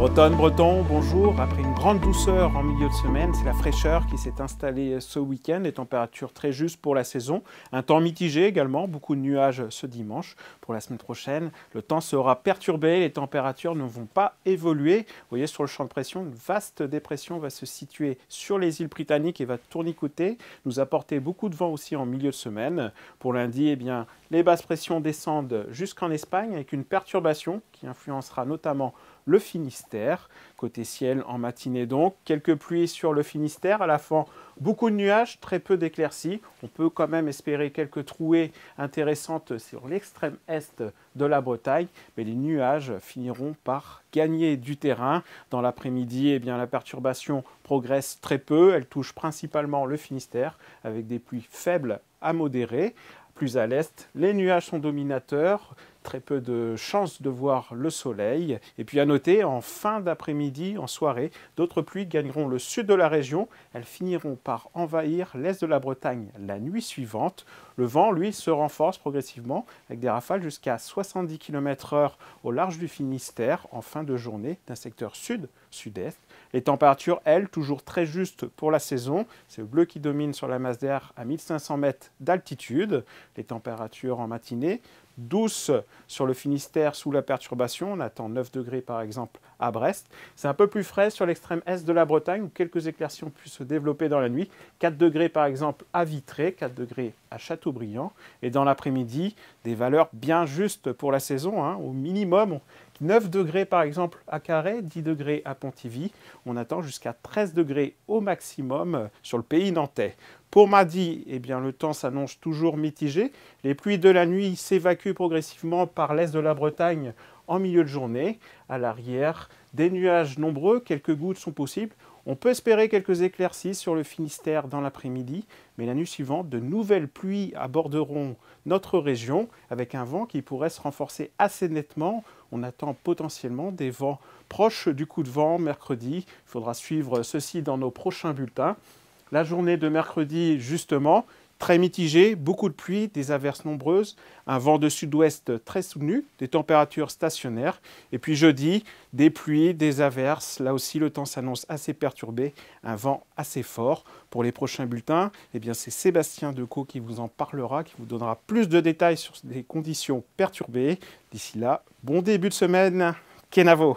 Bretonne, Breton, bonjour. Après une grande douceur en milieu de semaine, c'est la fraîcheur qui s'est installée ce week-end. Les températures très justes pour la saison. Un temps mitigé également, beaucoup de nuages ce dimanche. Pour la semaine prochaine, le temps sera perturbé, les températures ne vont pas évoluer. Vous voyez sur le champ de pression, une vaste dépression va se situer sur les îles britanniques et va tournicoter, nous apporter beaucoup de vent aussi en milieu de semaine. Pour lundi, eh bien, les basses pressions descendent jusqu'en Espagne avec une perturbation qui influencera notamment le Finistère. Côté ciel en matinée donc, quelques pluies sur le Finistère. À la fin, beaucoup de nuages, très peu d'éclaircies. On peut quand même espérer quelques trouées intéressantes sur l'extrême est de la Bretagne, mais les nuages finiront par gagner du terrain. Dans l'après-midi, eh bien, la perturbation progresse très peu. Elle touche principalement le Finistère avec des pluies faibles à modérées. Plus à l'est, les nuages sont dominateurs, très peu de chances de voir le soleil. Et puis à noter, en fin d'après-midi, en soirée, d'autres pluies gagneront le sud de la région. Elles finiront par envahir l'est de la Bretagne la nuit suivante. Le vent, lui, se renforce progressivement avec des rafales jusqu'à 70 km/h au large du Finistère en fin de journée d'un secteur sud-sud-est. Les températures, elles, toujours très justes pour la saison. C'est le bleu qui domine sur la masse d'air à 1500 mètres d'altitude. Les températures en matinée, douces sur le Finistère sous la perturbation. On attend 9 degrés par exemple à Brest. C'est un peu plus frais sur l'extrême est de la Bretagne où quelques éclaircies ont pu se développer dans la nuit. 4 degrés par exemple à Vitré, 4 degrés à Châteaubriand. Et dans l'après-midi, des valeurs bien justes pour la saison, au minimum. 9 degrés par exemple à Carhaix, 10 degrés à Pontivy. On attend jusqu'à 13 degrés au maximum sur le pays nantais. Pour mardi, eh bien, le temps s'annonce toujours mitigé. Les pluies de la nuit s'évacuent progressivement par l'est de la Bretagne en milieu de journée. À l'arrière, des nuages nombreux, quelques gouttes sont possibles. On peut espérer quelques éclaircies sur le Finistère dans l'après-midi, mais la nuit suivante, de nouvelles pluies aborderont notre région avec un vent qui pourrait se renforcer assez nettement. On attend potentiellement des vents proches du coup de vent mercredi. Il faudra suivre ceci dans nos prochains bulletins. La journée de mercredi, justement, très mitigée, beaucoup de pluie, des averses nombreuses, un vent de sud-ouest très soutenu, des températures stationnaires. Et puis jeudi, des pluies, des averses. Là aussi, le temps s'annonce assez perturbé, un vent assez fort. Pour les prochains bulletins, eh bien, c'est Sébastien Decaux qui vous en parlera, qui vous donnera plus de détails sur des conditions perturbées. D'ici là, bon début de semaine. Kenavo.